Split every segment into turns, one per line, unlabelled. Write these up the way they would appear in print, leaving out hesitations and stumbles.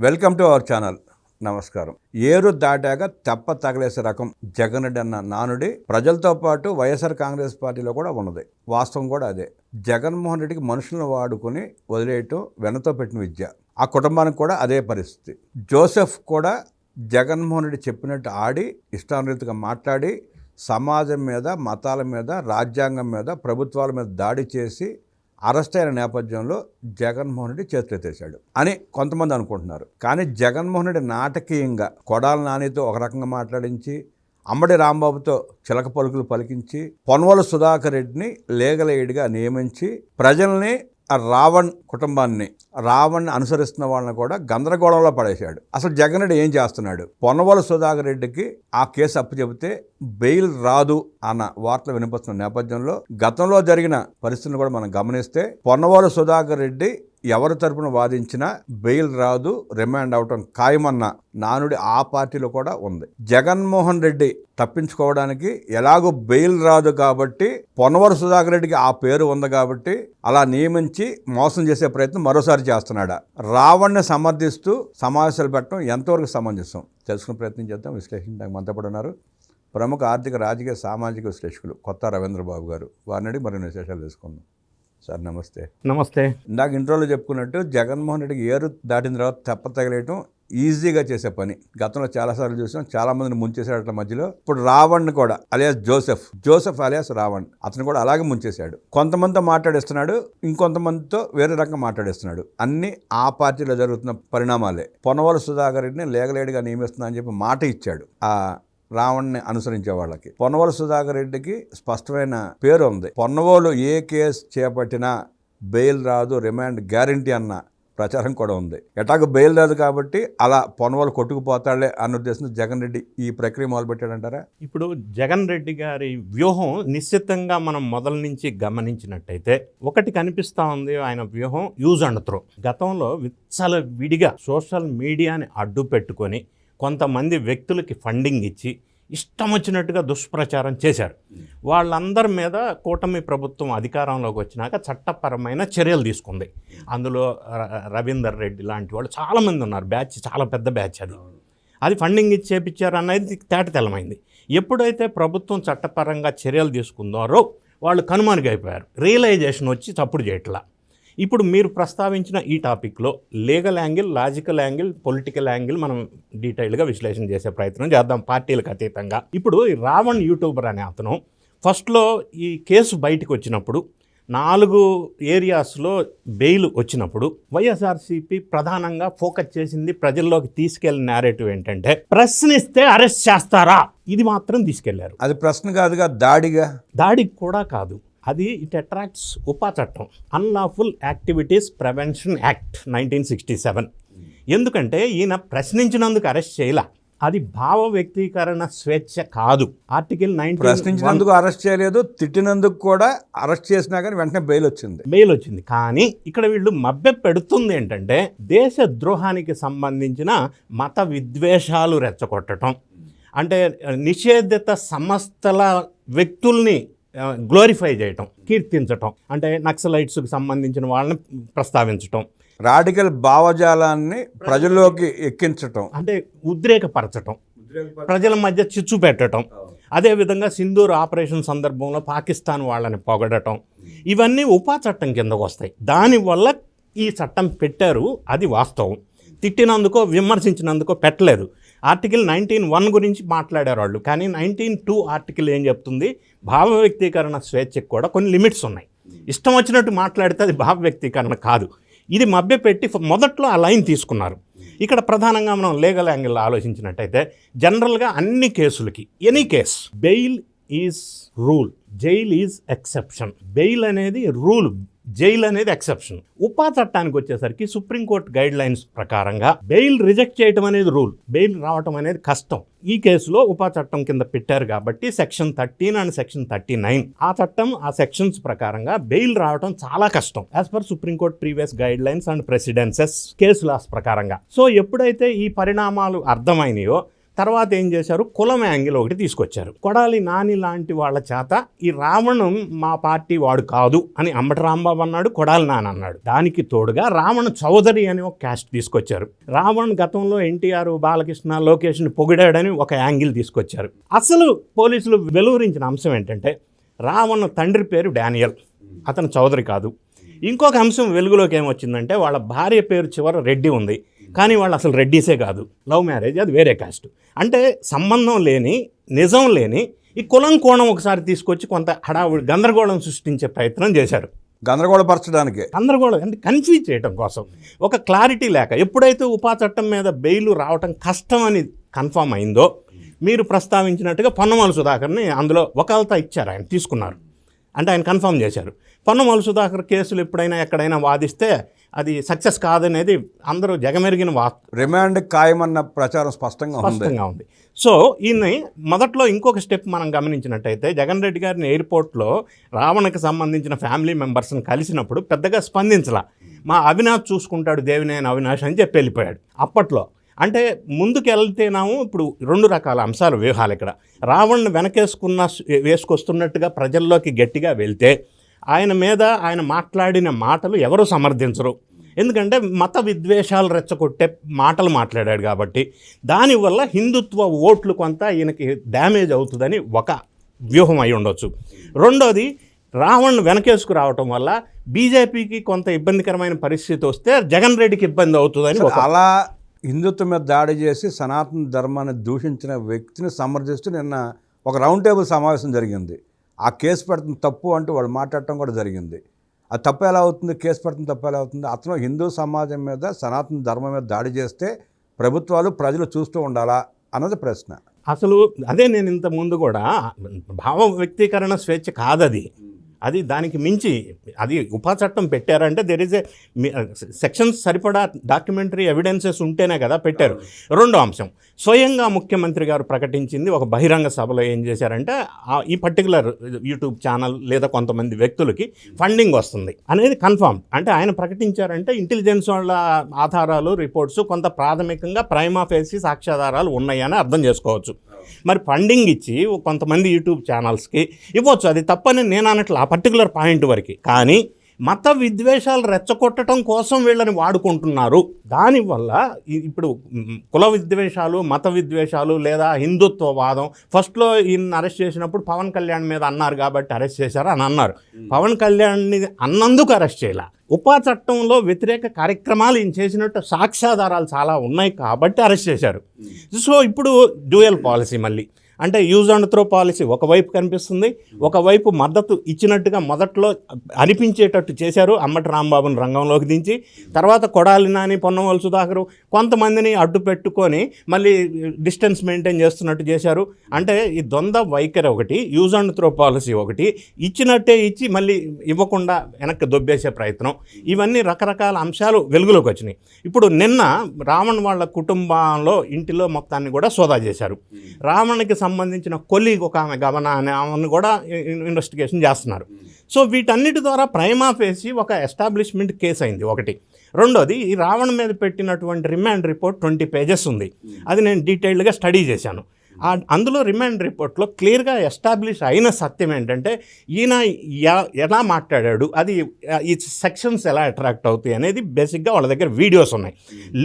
Welcome to our channel. నమస్కారం. ఏరు దాటాక తెప్ప తగలేసే రకం జగన్ రెడ్డి అన్న నానుడి ప్రజలతో పాటు వైఎస్ఆర్ కాంగ్రెస్ పార్టీలో కూడా ఉన్నది. వాస్తవం కూడా అదే. జగన్మోహన్ రెడ్డికి మనుషులను వాడుకొని వదిలేయటం వెనతో పెట్టిన విద్య. ఆ కుటుంబానికి కూడా అదే పరిస్థితి. జోసెఫ్ కూడా జగన్మోహన్ రెడ్డి చెప్పినట్టు ఆడి ఇష్టానురీతిగా మాట్లాడి సమాజం మీద, మతాల మీద, రాజ్యాంగం మీద, ప్రభుత్వాల మీద దాడి చేసి అరెస్ట్ అయిన నేపథ్యంలో జగన్మోహన్ రెడ్డి చేతులెత్తేశాడు అని కొంతమంది అనుకుంటున్నారు. కానీ జగన్మోహన్ రెడ్డి నాటకీయంగా కొడాల నానితో ఒక రకంగా మాట్లాడించి, అంబటి రాంబాబుతో చిలక పలుకులు పలికించి, పొన్వల సుధాకర్ రెడ్డిని లీగల్ ఎయిడ్గా నియమించి ప్రజల్ని ఆ రావణ్ కుటుంబాన్ని, రావణ్ని అనుసరిస్తున్న వాళ్ళని కూడా గందరగోళంలో పడేశాడు. అసలు జగన్ రెడ్డి ఏం చేస్తున్నాడు? పొన్నవోలు సుధాకర్ రెడ్డికి ఆ కేసు అప్పచెబితే బెయిల్ రాదు అన్న వార్తలు వినిపిస్తున్న నేపథ్యంలో గతంలో జరిగిన పరిస్థితులను కూడా మనం గమనిస్తే పొన్నవోలు సుధాకర్ రెడ్డి ఎవరి తరపున వాదించినా బెయిల్ రాదు, రిమాండ్ అవటం ఖాయమన్న నానుడి ఆ పార్టీలో కూడా ఉంది. జగన్మోహన్ రెడ్డి తప్పించుకోవడానికి ఎలాగో బెయిల్ రాదు కాబట్టి, పొన్నవోలు సుధాకర్ రెడ్డికి ఆ పేరు ఉంది కాబట్టి అలా నియమించి మోసం చేసే ప్రయత్నం మరోసారి చేస్తున్నాడా? రావణ్ని సమర్థిస్తూ సమావేశాలు పెట్టడం ఎంతవరకు సమంజసం తెలుసుకునే ప్రయత్నం చేద్దాం. విశ్లేషించడానికి మనతో పాటు ఉన్నారు ప్రముఖ ఆర్థిక, రాజకీయ, సామాజిక విశ్లేషకులు కొత్త రవీంద్రబాబు గారు. వారిని మరిన్ని విశేషాలు తెలుసుకుందాం. సార్ నమస్తే.
నమస్తే.
ఇందాక ఇంట్రోలో చెప్పుకున్నట్టు జగన్మోహన్ రెడ్డికి ఏరు దాటిన తర్వాత తెప్ప తగిలేయటం ఈజీగా చేసే పని. గతంలో చాలాసార్లు చూసాం, చాలా మందిని ముంచేశాడు మధ్యలో. ఇప్పుడు రావణ్ కూడా అలియాస్ జోసెఫ్ అలియాస్ రావణ్, అతను కూడా అలాగే ముంచేశాడు. కొంతమందితో మాట్లాడిస్తున్నాడు, ఇంకొంతమందితో వేరే రకంగా మాట్లాడిస్తున్నాడు. అన్ని ఆ పార్టీలో జరుగుతున్న పరిణామాలే. పొన్నవోలు సుధాకర్ రెడ్డిని లీగలేడ్గా నియమిస్తున్నా అని చెప్పి మాట ఇచ్చాడు ఆ రావణ్ని అనుసరించే వాళ్ళకి. పొన్నవోలు సుధాకర్ రెడ్డికి స్పష్టమైన పేరు ఉంది. పొన్నవోలు ఏ కేసు చేపట్టినా బెయిల్ రాదు, రిమాండ్ గ్యారంటీ అన్న ప్రచారం కూడా ఉంది. ఎటాకు బెయిల్ రాదు కాబట్టి అలా పొన్నవోలు కొట్టుకుపోతాడులే అన్న ఉద్దేశంతో జగన్ రెడ్డి ఈ ప్రక్రియ మొదలుపెట్టాడంటారా?
ఇప్పుడు జగన్ రెడ్డి గారి వ్యూహం నిశ్చితంగా మనం మొదల నుంచి గమనించినట్టయితే ఒకటి కనిపిస్తూ ఉంది. ఆయన వ్యూహం యూజ్ అండ్ త్రో. గతంలో విచ్చలవిడిగా సోషల్ మీడియాని అడ్డు పెట్టుకొని కొంతమంది వ్యక్తులకి ఫండింగ్ ఇచ్చి ఇష్టం వచ్చినట్టుగా దుష్ప్రచారం చేశారు. వాళ్ళందరి మీద కూటమి ప్రభుత్వం అధికారంలోకి వచ్చినాక చట్టపరమైన చర్యలు తీసుకుంది. అందులో రవీందర్ రెడ్డి లాంటి వాళ్ళు చాలామంది ఉన్నారు. బ్యాచ్ చాలా పెద్ద బ్యాచ్. అది ఫండింగ్ ఇచ్చి చేపించారు అనేది తేటతెల్లమైంది. ఎప్పుడైతే ప్రభుత్వం చట్టపరంగా చర్యలు తీసుకుందారో వాళ్ళు కనుమరుగైపోయారు. రియలైజేషన్ వచ్చి తప్పుడు చేయట్లా. ఇప్పుడు మీరు ప్రస్తావించిన ఈ టాపిక్లో legal angle, logical angle, political angle మనం డీటెయిల్గా విశ్లేషణ చేసే ప్రయత్నం చేద్దాం పార్టీలకు అతీతంగా. ఇప్పుడు ఈ రావణ్ యూట్యూబర్ అనే అతను ఫస్ట్లో ఈ కేసు బయటకు వచ్చినప్పుడు 4 ఏరియాస్లో బెయిల్ వచ్చినప్పుడు వైఎస్ఆర్సీపీ ప్రధానంగా ఫోకస్ చేసింది, ప్రజల్లోకి తీసుకెళ్లిన నేరేటివ్ ఏంటంటే ప్రశ్నిస్తే అరెస్ట్ చేస్తారా, ఇది మాత్రం తీసుకెళ్లారు.
అది ప్రశ్న కాదుగా, దాడికి
కూడా కాదు. అది ఇట్ అట్రాక్ట్స్ ఉపా చట్టం, అన్లాఫుల్ యాక్టివిటీస్ ప్రివెన్షన్ యాక్ట్ 1967. ఎందుకంటే ఈయన ప్రశ్నించినందుకు అరెస్ట్ చేయలే. అది భావ వ్యక్తీకరణ స్వేచ్ఛ కాదు. ఆర్టికల్ 19
ప్రశ్నించినందుకు అరెస్ట్ చేయలేదు, తిట్టినందుకు కూడా అరెస్ట్ చేసినా కానీ వెంటనే బెయిల్ వచ్చింది.
కానీ ఇక్కడ వీళ్ళు మభ్య పెడుతుంది ఏంటంటే దేశ ద్రోహానికి సంబంధించిన మత విద్వేషాలు రెచ్చగొట్టడం, అంటే నిషేధిత సంస్థల వ్యక్తుల్ని గ్లోరిఫై చేయటం, కీర్తించటం, అంటే నక్సలైట్స్కి సంబంధించిన వాళ్ళని ప్రస్తావించటం,
రాడికల్ భావజాలాన్ని ప్రజల్లోకి ఎక్కించటం,
అంటే ఉద్రేకపరచటం, ప్రజల మధ్య చిచ్చు పెట్టడం, అదేవిధంగా సింధూర్ ఆపరేషన్ సందర్భంలో పాకిస్తాన్ వాళ్ళని పొగడటం, ఇవన్నీ ఉపా చట్టం కిందకు వస్తాయి. దానివల్ల ఈ చట్టం పెట్టారు. అది వాస్తవం. తిట్టినందుకో విమర్శించినందుకో పెట్టలేదు. ఆర్టికల్ 19(1) గురించి మాట్లాడారు వాళ్ళు. కానీ 19(2) ఆర్టికల్ ఏం చెప్తుంది? భావ వ్యక్తీకరణ స్వేచ్ఛకు కూడా కొన్ని లిమిట్స్ ఉన్నాయి. ఇష్టం వచ్చినట్టు మాట్లాడితే అది భావ వ్యక్తీకరణ కాదు. ఇది మభ్యపెట్టి మొదట్లో ఆ లైన్ తీసుకున్నారు. ఇక్కడ ప్రధానంగా మనం లీగల్ యాంగిల్లో ఆలోచించినట్టయితే జనరల్గా అన్ని కేసులకి, any case, bail is rule, jail is exception. Bail అనేది రూల్, జైలు అనేది ఎక్సెప్షన్. ఉపా చట్టానికి వచ్చేసరికి సుప్రీంకోర్టు గైడ్ లైన్స్ ప్రకారంగా బెయిల్ రిజెక్ట్ చేయడం అనేది రూల్, బెయిల్ రావటం అనేది కష్టం. ఈ కేసులో ఉపా చట్టం కింద పెట్టారు కాబట్టి సెక్షన్ 13 అండ్ సెక్షన్ 39 ఆ చట్టం, ఆ సెక్షన్స్ ప్రకారంగా బెయిల్ రావటం చాలా కష్టం as per supreme court previous guide lines and ప్రెసిడెన్సెస్ case loss ప్రకారంగా. సో ఎప్పుడైతే ఈ పరిణామాలు అర్థమైనాయో తర్వాత ఏం చేశారు, కులం యాంగిల్ ఒకటి తీసుకొచ్చారు. కొడాలి నాని లాంటి వాళ్ళ చేత ఈ రావణం మా పార్టీ వాడు కాదు అని అంబటి రాంబాబు అన్నాడు, కొడాలి నాని అన్నాడు. దానికి తోడుగా రావణ చౌదరి అని ఒక క్యాస్ట్ తీసుకొచ్చారు. రావణ్ గతంలో ఎన్టీఆర్, బాలకృష్ణ, లోకేష్ని పొగిడాడని ఒక యాంగిల్ తీసుకొచ్చారు. అసలు పోలీసులు వెలువరించిన అంశం ఏంటంటే రావణ్ తండ్రి పేరు డానియల్, అతను చౌదరి కాదు. ఇంకొక అంశం వెలుగులోకి ఏమొచ్చిందంటే వాళ్ళ భార్య పేరు చివర రెడ్డి ఉంది, కానీ వాళ్ళు అసలు రెడ్డీసే కాదు, లవ్ మ్యారేజ్, అది వేరే కాస్ట్. అంటే సంబంధం లేని, నిజం లేని ఈ కులం కోణం ఒకసారి తీసుకొచ్చి కొంత హడావుడి గందరగోళం సృష్టించే ప్రయత్నం చేశారు.
గందరగోళపరచడానికి,
గందరగోళం అంటే కన్ఫ్యూజ్ చేయడం కోసం, ఒక క్లారిటీ లేక. ఎప్పుడైతే ఉపా చట్టం మీద బెయిల్ రావటం కష్టం అని కన్ఫర్మ్ అయిందో, మీరు ప్రస్తావించినట్టుగా పొన్నమల సుధాకర్ని అందులో వకాల్తా ఇచ్చారు, ఆయన తీసుకున్నారు, అంటే ఆయన కన్ఫర్మ్ చేశారు. పొన్నమల సుధాకర్ కేసులు ఎప్పుడైనా ఎక్కడైనా వాదిస్తే అది సక్సెస్ కాదనేది అందరూ జగమెరిగిన
రిమాండ్ ఖాయమన్న ప్రచారం స్పష్టంగా
ఉంది. సో ఈయన్ని మొదట్లో ఇంకొక స్టెప్ మనం గమనించినట్టయితే, జగన్ రెడ్డి గారిని ఎయిర్పోర్ట్లో రావణకి సంబంధించిన ఫ్యామిలీ మెంబర్స్ని కలిసినప్పుడు పెద్దగా స్పందించలా. మా అవినాష్ చూసుకుంటాడు, దేవినేని అవినాష్ అని చెప్పి వెళ్ళిపోయాడు అప్పట్లో. అంటే ముందుకు వెళ్తేనేమో ఇప్పుడు రెండు రకాల అంశాలు, వ్యూహాలు ఇక్కడ. రావణ్ వేసుకొస్తున్నట్టుగా ప్రజల్లోకి గట్టిగా వెళ్తే ఆయన మీద ఆయన మాట్లాడిన మాటలు ఎవరు సమర్థించరు, ఎందుకంటే మత విద్వేషాలు రెచ్చగొట్టే మాటలు మాట్లాడాడు కాబట్టి. దానివల్ల హిందుత్వ ఓట్లు కొంత ఈయనకి డ్యామేజ్ అవుతుందని ఒక వ్యూహం అయి ఉండొచ్చు. రెండోది, రావణ్ వెనకేసుకు రావటం వల్ల బీజేపీకి కొంత ఇబ్బందికరమైన పరిస్థితి వస్తే జగన్ రెడ్డికి ఇబ్బంది అవుతుందని.
అలా హిందుత్వం మీద దాడి చేసి సనాతన ధర్మాన్ని దూషించిన వ్యక్తిని సమర్థిస్తూ నిన్న ఒక రౌండ్ టేబుల్ సమావేశం జరిగింది. ఆ కేసు పెడుతున్న తప్పు అంటూ వాడు మాట్లాడటం కూడా జరిగింది. అది తప్పు ఎలా అవుతుంది, కేసు పెడుతున్న తప్పు ఎలా అవుతుంది? అతను హిందూ సమాజం మీద, సనాతన ధర్మం మీద దాడి చేస్తే ప్రభుత్వాలు, ప్రజలు చూస్తూ ఉండాలా అన్నది ప్రశ్న.
అసలు అదే నేను ఇంత ముందు కూడా, భావ వ్యక్తీకరణ స్వేచ్ఛ కాదది, అది దానికి మించి. అది ఉపా చట్టం పెట్టారంటే దెర్ ఇస్ ఏ సెక్షన్స్ సరిపడా డాక్యుమెంటరీ ఎవిడెన్సెస్ ఉంటేనే కదా పెట్టారు. రెండో అంశం, స్వయంగా ముఖ్యమంత్రి గారు ప్రకటించింది ఒక బహిరంగ సభలో ఏం చేశారంటే, ఈ పర్టికులర్ యూట్యూబ్ ఛానల్ లేదా కొంతమంది వ్యక్తులకి ఫండింగ్ వస్తుంది అనేది కన్ఫర్మ్. అంటే ఆయన ప్రకటించారంటే ఇంటెలిజెన్స్ వాళ్ళ ఆధారాలు, రిపోర్ట్స్ కొంత ప్రాథమికంగా ప్రైమా ఫేసి సాక్ష్యాధారాలు ఉన్నాయని అర్థం చేసుకోవచ్చు. మరి ఫండింగ్ ఇచ్చి కొంతమంది యూట్యూబ్ ఛానల్స్కి ఇవ్వచ్చు, అది తప్పని నేను అనట్లే ఆ పర్టికులర్ పాయింట్ వరకు. కానీ మత విద్వేషాలు రెచ్చగొట్టడం కోసం వీళ్ళని వాడుకుంటున్నారు. దానివల్ల ఇప్పుడు కుల విద్వేషాలు, మత విద్వేషాలు లేదా హిందుత్వవాదం, ఫస్ట్లో ఈయన అరెస్ట్ చేసినప్పుడు పవన్ కళ్యాణ్ మీద అన్నారు కాబట్టి అరెస్ట్ చేశారు అని అన్నారు. పవన్ కళ్యాణ్ని అన్నందుకు అరెస్ట్ చేయాల. ఉపా చట్టంలో వ్యతిరేక కార్యక్రమాలు ఈయన చేసినట్టు సాక్ష్యాధారాలు చాలా ఉన్నాయి కాబట్టి అరెస్ట్ చేశారు. సో ఇప్పుడు డ్యూయల్ పాలసీ, మళ్ళీ అంటే యూజ్ అండ్ త్రో పాలసీ ఒకవైపు కనిపిస్తుంది, ఒకవైపు మద్దతు ఇచ్చినట్టుగా మొదట్లో అనిపించేటట్టు చేశారు. అంబటి రాంబాబుని రంగంలోకి దించి, తర్వాత కొడాలి నాని, పొన్నమల సుధాకర్ కొంతమందిని అడ్డు పెట్టుకొని మళ్ళీ డిస్టెన్స్ మెయింటైన్ చేస్తున్నట్టు చేశారు. అంటే ఈ ద్వంద్వ వైఖరి ఒకటి, యూజ్ అండ్ త్రో పాలసీ ఒకటి, ఇచ్చినట్టే ఇచ్చి మళ్ళీ ఇవ్వకుండా వెనక్కి దొబ్బేసే ప్రయత్నం, ఇవన్నీ రకరకాల అంశాలు వెలుగులోకి వచ్చినాయి. ఇప్పుడు నిన్న రావణ్ వాళ్ళ కుటుంబంలో ఇంటిలో మొత్తాన్ని కూడా సోదా చేశారు. రావణ్కి సంబంధించిన కొలీగ్ ఒక ఆమె గమన అనే ఆమెను కూడా ఇన్వెస్టిగేషన్ చేస్తున్నారు. సో వీటన్నిటి ద్వారా ప్రైమా ఫేసి ఒక ఎస్టాబ్లిష్మెంట్ కేసు అయింది ఒకటి. రెండోది, ఈ రావణ్ మీద పెట్టినటువంటి రిమాండ్ రిపోర్ట్ 20 పేజెస్ ఉంది, అది నేను డీటెయిల్డ్గా స్టడీ చేశాను. అందులో రిమాండ్ రిపోర్ట్లో క్లియర్గా ఎస్టాబ్లిష్ అయిన సత్యం ఏంటంటే, ఈయన ఎలా మాట్లాడాడు, అది ఈ సెక్షన్స్ ఎలా అట్రాక్ట్ అవుతాయి అనేది బేసిక్గా వాళ్ళ దగ్గర వీడియోస్ ఉన్నాయి.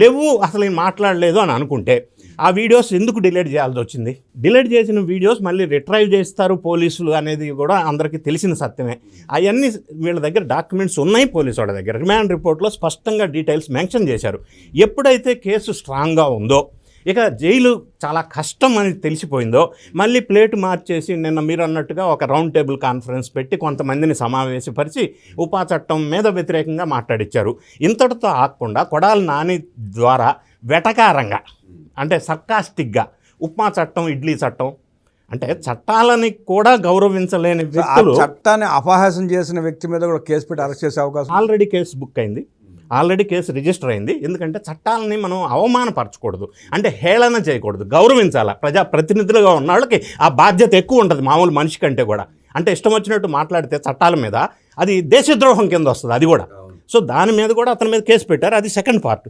లేవు అసలు ఈయన మాట్లాడలేదు అని అనుకుంటే ఆ వీడియోస్ ఎందుకు డిలీట్ చేయాల్సి వచ్చింది? డిలీట్ చేసిన వీడియోస్ మళ్ళీ రిట్రైవ్ చేస్తారు పోలీసులు అనేది కూడా అందరికీ తెలిసిన సత్యమే. అవన్నీ వీళ్ళ దగ్గర డాక్యుమెంట్స్ ఉన్నాయి పోలీసు వాళ్ళ దగ్గర. రిమాండ్ రిపోర్ట్లో స్పష్టంగా డీటెయిల్స్ మెన్షన్ చేశారు. ఎప్పుడైతే కేసు స్ట్రాంగ్గా ఉందో, ఇక జైలు చాలా కష్టం అని తెలిసిపోయిందో, మళ్ళీ ప్లేటు మార్చేసి నిన్న మీరు అన్నట్టుగా ఒక రౌండ్ టేబుల్ కాన్ఫరెన్స్ పెట్టి కొంతమందిని సమావేశపరిచి ఉపా చట్టం మీద వ్యతిరేకంగా మాట్లాడిచ్చారు. ఇంతటితో ఆగకుండా కొడాలి నాని ద్వారా వెటకారంగా, అంటే సర్కాస్టిక్గా ఉపా చట్టం, ఇడ్లీ చట్టం, అంటే చట్టాలని కూడా గౌరవించలేని వ్యక్తులు,
చట్టాన్ని అపహాసం చేసిన వ్యక్తి మీద కూడా కేసు పెట్టి అరెస్ట్ చేసే అవకాశం.
ఆల్రెడీ కేసు బుక్ అయింది, ఆల్రెడీ కేసు రిజిస్టర్ అయింది. ఎందుకంటే చట్టాలని మనం అవమానపరచకూడదు, అంటే హేళన చేయకూడదు, గౌరవించాలి. ప్రజాప్రతినిధులుగా ఉన్న వాళ్ళకి ఆ బాధ్యత ఎక్కువ ఉంటుంది మామూలు మనిషి కంటే కూడా. అంటే ఇష్టం వచ్చినట్టు మాట్లాడితే చట్టాల మీద అది దేశద్రోహం కింద వస్తుంది అది కూడా. సో దాని మీద కూడా అతని మీద కేసు పెట్టారు, అది సెకండ్ పార్ట్.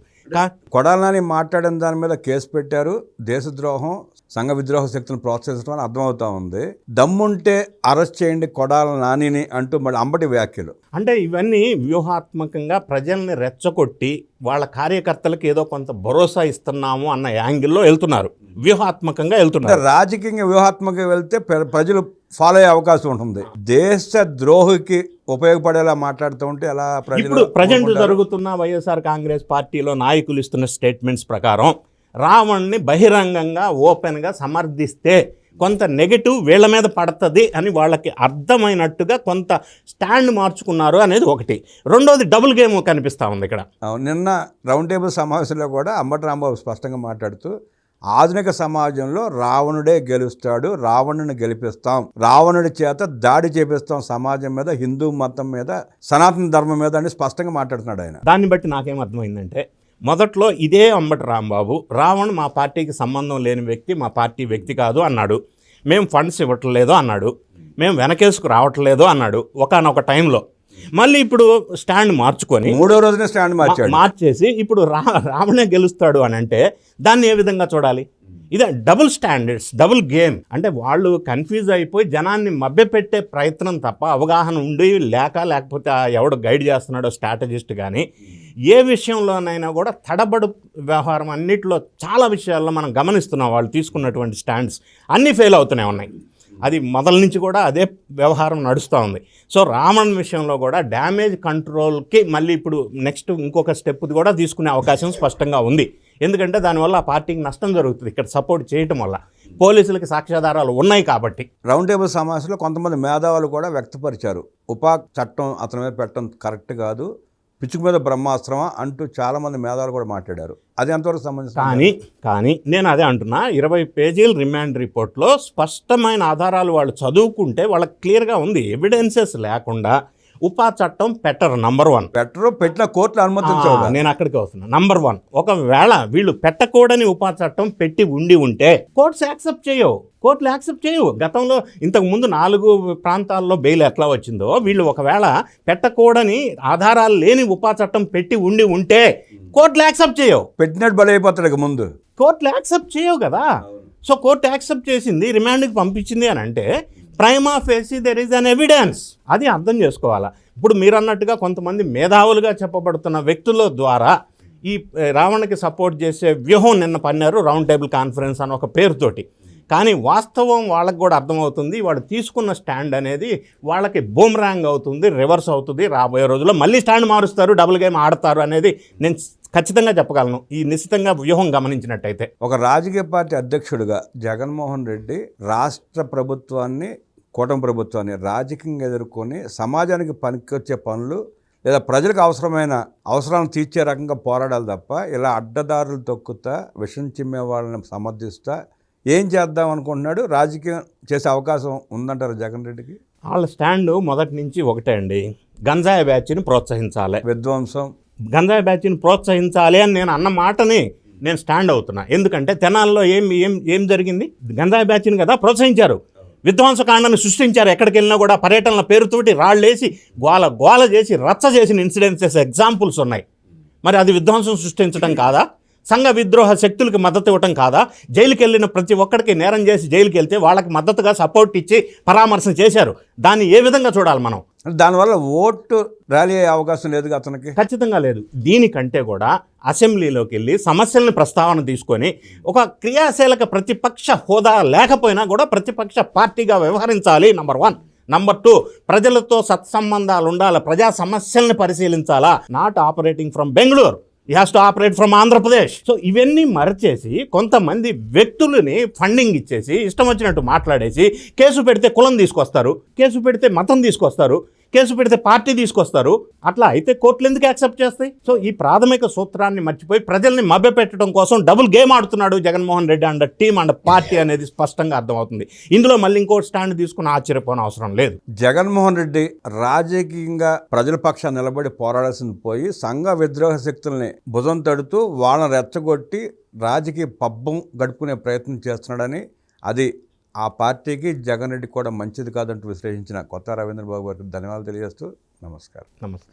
కొడాలి నాని మాట్లాడిన దాని మీద కేసు పెట్టారు, దేశద్రోహం సంఘ విద్రోహ శక్తులను ప్రోత్సహించడం అని అర్థమవుతా ఉంది. దమ్ముంటే అరెస్ట్ చేయండి కొడాల నానిని అంటూ మళ్ళీ అంబటి వ్యాఖ్యలు.
అంటే ఇవన్నీ వ్యూహాత్మకంగా ప్రజల్ని రెచ్చగొట్టి వాళ్ళ కార్యకర్తలకు ఏదో కొంత భరోసా ఇస్తున్నాము అన్న యాంగిల్లో వెళ్తున్నారు, వ్యూహాత్మకంగా వెళ్తున్నారు.
రాజకీయంగా వ్యూహాత్మకంగా వెళ్తే ప్రజలు ఫాలో అయ్యే అవకాశం ఉంటుంది. దేశ ద్రోహికి ఉపయోగపడేలా మాట్లాడుతూ ఉంటే ఎలా
ఇప్పుడు ప్రజెంట్ జరుగుతున్న వైఎస్ఆర్ కాంగ్రెస్ పార్టీలో నాయకులు ఇస్తున్న స్టేట్మెంట్స్ ప్రకారం రావణ్ని బహిరంగంగా ఓపెన్గా సమర్థిస్తే కొంత నెగటివ్ వీళ్ళ మీద పడుతుంది అని వాళ్ళకి అర్థమైనట్టుగా కొంత స్టాండ్ మార్చుకున్నారు అనేది ఒకటి. రెండోది డబుల్ గేమ్ కనిపిస్తూ ఉంది ఇక్కడ.
నిన్న రౌండ్ టేబుల్ సమావేశంలో కూడా అంబటి రాంబాబు స్పష్టంగా మాట్లాడుతూ ఆధునిక సమాజంలో రావణుడే గెలుస్తాడు, రావణుని గెలిపిస్తాం, రావణుడి చేత దాడి చేపిస్తాం సమాజం మీద, హిందూ మతం మీద, సనాతన ధర్మం మీద అని స్పష్టంగా మాట్లాడుతున్నాడు ఆయన.
దాన్ని బట్టి నాకేం అర్థమైందంటే మొదట్లో ఇదే అంబటి రాంబాబు రావణ్ మా పార్టీకి సంబంధం లేని వ్యక్తి, మా పార్టీ వ్యక్తి కాదు అన్నాడు, మేము ఫండ్స్ ఇవ్వట్లేదు అన్నాడు, మేము వెనకేసుకు రావట్లేదు అన్నాడు ఒకానొక టైంలో. మళ్ళీ ఇప్పుడు స్టాండ్ మార్చుకొని
మూడో రోజునే స్టాండ్
మార్చేసి ఇప్పుడు రావణే గెలుస్తాడు అని అంటే దాన్ని ఏ విధంగా చూడాలి? ఇదే డబుల్ స్టాండర్డ్స్, డబుల్ గేమ్. అంటే వాళ్ళు కన్ఫ్యూజ్ అయిపోయి జనాన్ని మభ్యపెట్టే ప్రయత్నం తప్ప అవగాహన ఉండి లేకపోతే ఎవడు గైడ్ చేస్తున్నాడో స్ట్రాటజిస్ట్ కానీ ఏ విషయంలోనైనా కూడా తడబడు వ్యవహారం అన్నిటిలో చాలా విషయాల్లో మనం గమనిస్తున్నాం. వాళ్ళు తీసుకున్నటువంటి స్టాండ్స్ అన్నీ ఫెయిల్ అవుతూనే ఉన్నాయి. అది మొదల నుంచి కూడా అదే వ్యవహారం నడుస్తూ ఉంది. సో రావణ్ విషయంలో కూడా డ్యామేజ్ కంట్రోల్కి మళ్ళీ ఇప్పుడు నెక్స్ట్ ఇంకొక స్టెప్ కూడా తీసుకునే అవకాశం స్పష్టంగా ఉంది. ఎందుకంటే దానివల్ల ఆ పార్టీకి నష్టం జరుగుతుంది ఇక్కడ సపోర్ట్ చేయటం వల్ల. పోలీసులకి సాక్ష్యాధారాలు ఉన్నాయి కాబట్టి.
రౌండ్ టేబుల్ సమావేశంలో కొంతమంది మేధావులు కూడా వ్యక్తపరిచారు, ఉపా చట్టం అతని మీద పెట్టడం కరెక్ట్ కాదు, పిచ్చుకు మీద బ్రహ్మాస్త్రమా అంటూ చాలామంది మేధావులు కూడా మాట్లాడారు. అది ఎంతవరకు సంబంధించి
కానీ నేను అదే అంటున్నా, 20 పేజీల రిమాండ్ రిపోర్ట్లో స్పష్టమైన ఆధారాలు వాళ్ళు చదువుకుంటే వాళ్ళకి క్లియర్గా ఉంది. ఎవిడెన్సెస్ లేకుండా ఉపా చట్టం పెట్టరు. నంబర్ 1
పెట్టిన కోర్టులు అనుమతించవు.
నేను అక్కడికి వస్తున్నా. నంబర్ 1, ఒకవేళ వీళ్ళు పెట్టకూడని ఉపా చట్టం పెట్టి ఉంటే కోర్ట్స్ యాక్సెప్ట్ చేయవు, కోర్టులు యాక్సెప్ట్ చేయవు. గతంలో ఇంతకు ముందు 4 ప్రాంతాల్లో బెయిల్ ఎట్లా వచ్చిందో వీళ్ళు ఒకవేళ పెట్టకూడని ఆధారాలు లేని ఉపా చట్టం పెట్టి ఉంటే కోర్టులు యాక్సెప్ట్ చేయవు.
పెట్టినట్టు బలైపోతాడు ముందు,
కోర్టులు యాక్సెప్ట్ చేయవు కదా. సో కోర్టు యాక్సెప్ట్ చేసింది, రిమాండ్కి పంపించింది అని అంటే prima facie there is an evidence. అది అర్థం చేసుకోవాలా. ఇప్పుడు మీరు అన్నట్టుగా కొంతమంది మేధావులుగా చెప్పబడుతున్న వ్యక్తుల ద్వారా ఈ రావణ్కి సపోర్ట్ చేసే వ్యూహం నిన్న పన్నారు రౌండ్ టేబుల్ కాన్ఫరెన్స్ అని ఒక పేరుతోటి. కానీ వాస్తవం వాళ్ళకి కూడా అర్థమవుతుంది, వాడు తీసుకున్న స్టాండ్ అనేది వాళ్ళకి బూమరాంగ్ అవుతుంది, రివర్స్ అవుతుంది. రాబోయే రోజుల్లో మళ్ళీ స్టాండ్ మారుస్తారు, డబుల్ గేమ్ ఆడతారు అనేది నేను ఖచ్చితంగా చెప్పగలను ఈ నిశ్చితంగా వ్యూహం గమనించినట్టయితే.
ఒక రాజకీయ పార్టీ అధ్యక్షుడిగా జగన్మోహన్ రెడ్డి రాష్ట్ర ప్రభుత్వాన్ని, కూటమి ప్రభుత్వాన్ని రాజకీయంగా ఎదుర్కొని సమాజానికి పనికొచ్చే పనులు లేదా ప్రజలకు అవసరాలను తీర్చే రకంగా పోరాడాలి తప్ప ఇలా అడ్డదారులు తొక్కుతా విషం చిమ్మే వాళ్ళని సమర్థిస్తా ఏం చేద్దాం అనుకుంటున్నాడు? రాజకీయం చేసే అవకాశం ఉందంటారు జగన్ రెడ్డికి?
వాళ్ళ స్టాండ్ మొదటి నుంచి ఒకటే అండి, గంజాయి బ్యాచ్ని ప్రోత్సహించాలి,
విధ్వంసం,
గంజాయి బ్యాచ్ని ప్రోత్సహించాలి అని నేను అన్న మాటని నేను స్టాండ్ అవుతున్నా. ఎందుకంటే తెనాల్లో ఏం జరిగింది? గంజాయి బ్యాచ్ని కదా ప్రోత్సహించారు, విధ్వంసకాండను సృష్టించారు. ఎక్కడికి వెళ్ళినా కూడా పర్యటనల పేరుతోటి రాళ్ళేసి గోల చేసి రచ్చ చేసిన ఇన్సిడెన్సెస్ ఎగ్జాంపుల్స్ ఉన్నాయి. మరి అది విధ్వంసం సృష్టించడం కాదా? సంఘ విద్రోహ శక్తులకు మద్దతు ఇవ్వటం కాదా? జైలుకి వెళ్ళిన ప్రతి ఒక్కడికి నేరం చేసి జైలుకి వెళ్తే వాళ్ళకి మద్దతుగా సపోర్ట్ ఇచ్చి పరామర్శన చేశారు. దాన్ని ఏ విధంగా చూడాలి మనం?
దానివల్ల ఓటు ర్యాలీ అయ్యే అవకాశం లేదు అతనికి?
ఖచ్చితంగా లేదు. దీనికంటే కూడా అసెంబ్లీలోకి వెళ్ళి సమస్యలను ప్రస్తావన తీసుకొని ఒక క్రియాశీలక ప్రతిపక్ష హోదా లేకపోయినా కూడా ప్రతిపక్ష పార్టీగా వ్యవహరించాలి. నంబర్ 1. నంబర్ 2, ప్రజలతో సత్సంబంధాలు ఉండాలి, ప్రజా సమస్యల్ని పరిశీలించాలా. నాట్ ఆపరేటింగ్ ఫ్రమ్ బెంగళూరు, ఈ has to operate from Andhra Pradesh. So ఇవన్నీ మరచేసి కొంతమంది వ్యక్తులని ఫండింగ్ ఇచ్చేసి ఇష్టం వచ్చినట్టు మాట్లాడేసి కేసు పెడితే కులం తీసుకొస్తారు, కేసు పెడితే మతం తీసుకొస్తారు, కేసు పెడితే పార్టీ తీసుకొస్తారు. అట్లా అయితే కోర్టులు ఎందుకు యాక్సెప్ట్ చేస్తాయి? సో ఈ ప్రాథమిక సూత్రాన్ని మర్చిపోయి ప్రజల్ని మభ్యపెట్టడం కోసం డబుల్ గేమ్ ఆడుతున్నాడు Jaganmohan Reddy and team and party అనేది స్పష్టంగా అర్థమవుతుంది. ఇందులో మళ్ళీ ఇంకో స్టాండ్ తీసుకుని ఆశ్చర్యపోని అవసరం లేదు.
జగన్మోహన్ రెడ్డి రాజకీయంగా ప్రజల పక్షాన్ని నిలబడి పోరాడాల్సింది పోయి సంఘ విద్రోహ శక్తుల్ని భుజం తడుతూ వాళ్ళని రెచ్చగొట్టి రాజకీయ పబ్బం గడుపుకునే ప్రయత్నం చేస్తున్నాడని, అది ఆ పార్టీకి జగన్ రెడ్డి కూడా మంచిది కాదంటూ విశ్లేషించిన కొత్త రవీంద్రబాబు గారికి ధన్యవాదాలు తెలియజేస్తూ నమస్కారం.
నమస్తే.